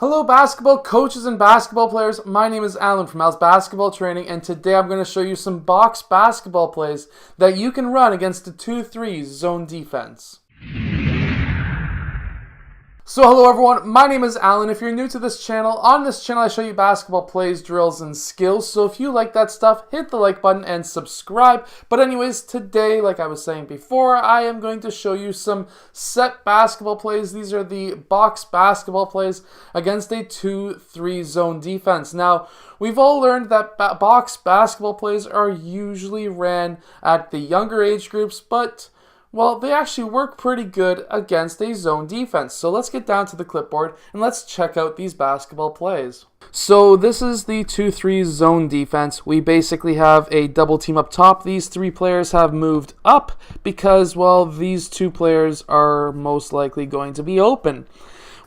Hello basketball coaches and basketball players, my name is Alan from Al's Basketball Training, and today I'm going to show you some box basketball plays that you can run against a 2-3 zone defense. So hello everyone, my name is Alan. If you're new to this channel, on this channel I show you basketball plays, drills, and skills. So if you like that stuff, hit the like button and subscribe. But anyways, today, like I was saying before, I am going to show you some set basketball plays. These are the box basketball plays against a 2-3 zone defense. Now, we've all learned that box basketball plays are usually ran at the younger age groups, but well, they actually work pretty good against a zone defense. So let's get down to the clipboard and let's check out these basketball plays. So this is the 2-3 zone defense. We basically have a double team up top. These three players have moved up because, well, these two players are most likely going to be open,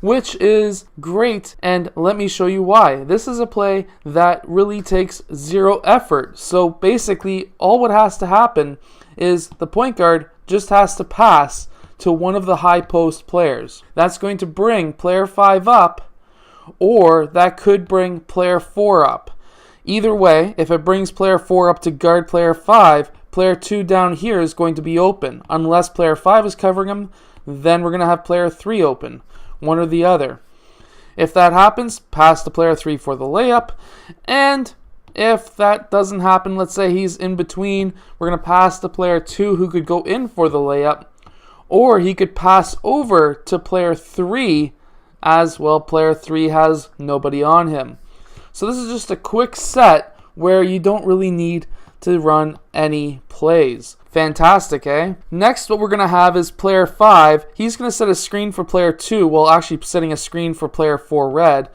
which is great, and let me show you why. This is a play that really takes zero effort. So basically, all what has to happen is the point guard just has to pass to one of the high post players. That's going to bring player 5 up, or that could bring player 4 up. Either way, if it brings player 4 up to guard player 5, player 2 down here is going to be open. Unless player 5 is covering him, then we're going to have player 3 open. One or the other. If that happens, pass to player 3 for the layup, and if that doesn't happen, let's say he's in between, we're going to pass to player 2 who could go in for the layup, or he could pass over to player 3 as well. Player 3 has nobody on him. So this is just a quick set where you don't really need to run any plays. Fantastic, eh? Next, what we're going to have is player 5. He's going to set a screen for player 2, well, actually setting a screen for player 4 red.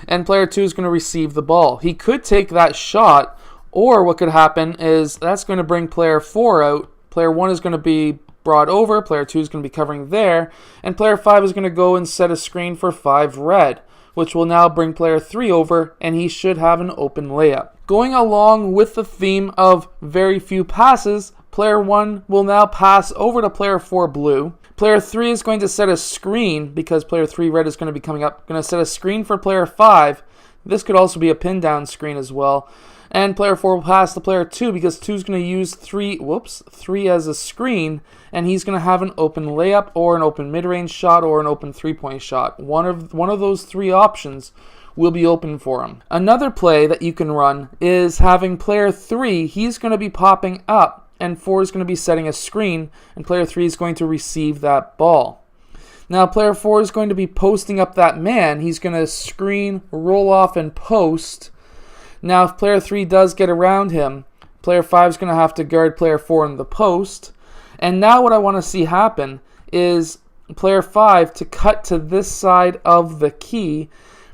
And player 2 is going to receive the ball. He could take that shot, or what could happen is that's going to bring player 4 out. Player 1 is going to be brought over, player 2 is going to be covering there, and player 5 is going to go and set a screen for 5 red, which will now bring player 3 over, and he should have an open layup. Going along with the theme of very few passes, player 1 will now pass over to player 4 blue. Player 3 is going to set a screen because player 3 red is going to be coming up. Going to set a screen for player 5. This could also be a pin down screen as well. And player 4 will pass to player 2 because 2 is going to use 3 as a screen, and he's going to have an open layup or an open mid-range shot or an open three-point shot. One of those three options will be open for him. Another play that you can run is having player 3, he's going to be popping up, and 4 is going to be setting a screen, and player 3 is going to receive that ball. Now, player 4 is going to be posting up that man. He's going to screen, roll off, and post. Now, if player 3 does get around him, player 5 is going to have to guard player 4 in the post. And now what I want to see happen is player 5 to cut to this side of the key.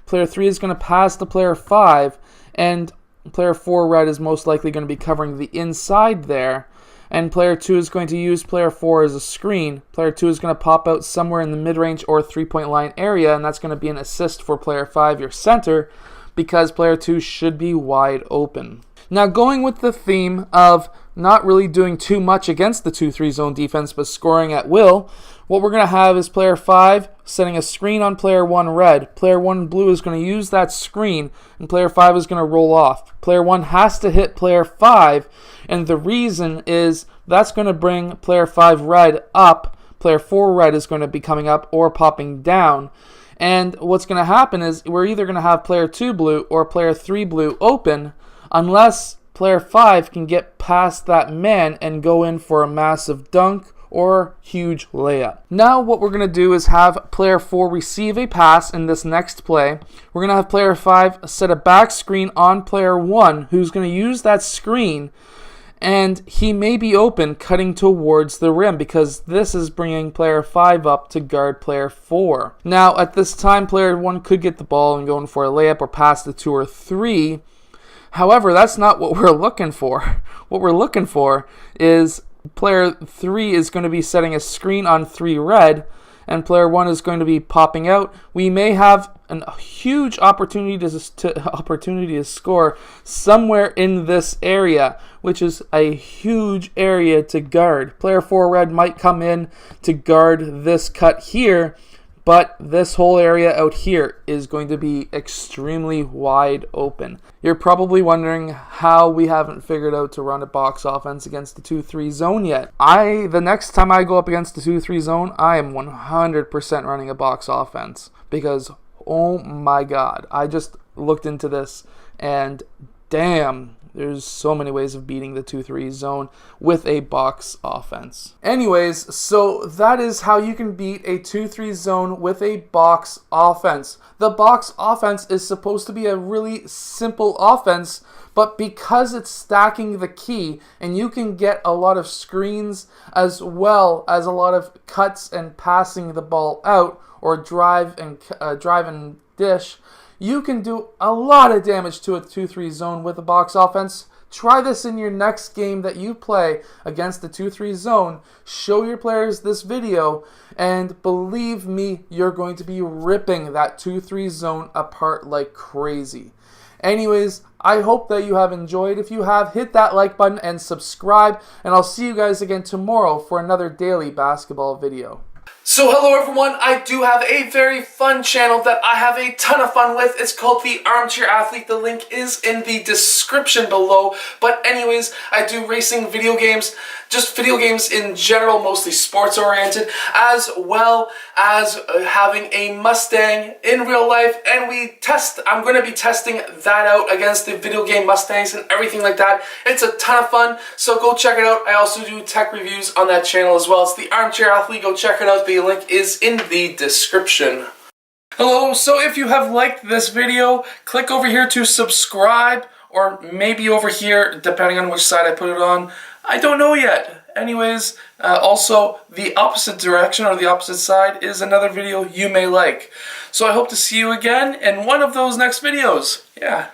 Player 3 is going to pass to player 5, and player 4 red is most likely going to be covering the inside there. And player 2 is going to use player 4 as a screen. Player 2 is going to pop out somewhere in the mid-range or three-point line area, and that's going to be an assist for player 5, your center, because player 2 should be wide open. Now, going with the theme of not really doing too much against the 2-3 zone defense, but scoring at will, what we're going to have is player 5 setting a screen on player 1 red. Player 1 blue is going to use that screen, and player 5 is going to roll off. Player 1 has to hit player 5, and the reason is that's going to bring player 5 red up. Player 4 red is going to be coming up or popping down. And what's going to happen is we're either going to have player 2 blue or player 3 blue open, unless player 5 can get past that man and go in for a massive dunk or huge layup. Now what we're going to do is have player 4 receive a pass in this next play. We're going to have player 5 set a back screen on player 1, who's going to use that screen, and he may be open cutting towards the rim because this is bringing player 5 up to guard player 4. Now at this time, player 1 could get the ball and go in for a layup or pass to 2 or 3. However, that's not what we're looking for. What we're looking for is player 3 is going to be setting a screen on 3 red, and player 1 is going to be popping out. We may have a huge opportunity to score somewhere in this area, which is a huge area to guard. Player 4 red might come in to guard this cut here, but this whole area out here is going to be extremely wide open. You're probably wondering how we haven't figured out to run a box offense against the 2-3 zone yet. The next time I go up against the 2-3 zone, I am 100% running a box offense because, oh my god, I just looked into this and damn, there's so many ways of beating the 2-3 zone with a box offense. Anyways, so that is how you can beat a 2-3 zone with a box offense. The box offense is supposed to be a really simple offense, but because it's stacking the key and you can get a lot of screens as well as a lot of cuts and passing the ball out or drive and dish, you can do a lot of damage to a 2-3 zone with a box offense. Try this in your next game that you play against the 2-3 zone. Show your players this video, and believe me, you're going to be ripping that 2-3 zone apart like crazy. Anyways, I hope that you have enjoyed. If you have, hit that like button and subscribe, and I'll see you guys again tomorrow for another daily basketball video. So hello everyone, I do have a very fun channel that I have a ton of fun with. It's called The Armchair Athlete. The link is in the description below. But anyways, I do racing video games, just video games in general, mostly sports oriented, as well as having a Mustang in real life. And I'm going to be testing that out against the video game Mustangs and everything like that. It's a ton of fun, so go check it out. I also do tech reviews on that channel as well. It's The Armchair Athlete. Go check it out. The link is in the description. Hello, so if you have liked this video, click over here to subscribe, or maybe over here, depending on which side I put it on. I don't know yet. Anyways, also the opposite direction or the opposite side is another video you may like. So I hope to see you again in one of those next videos. Yeah.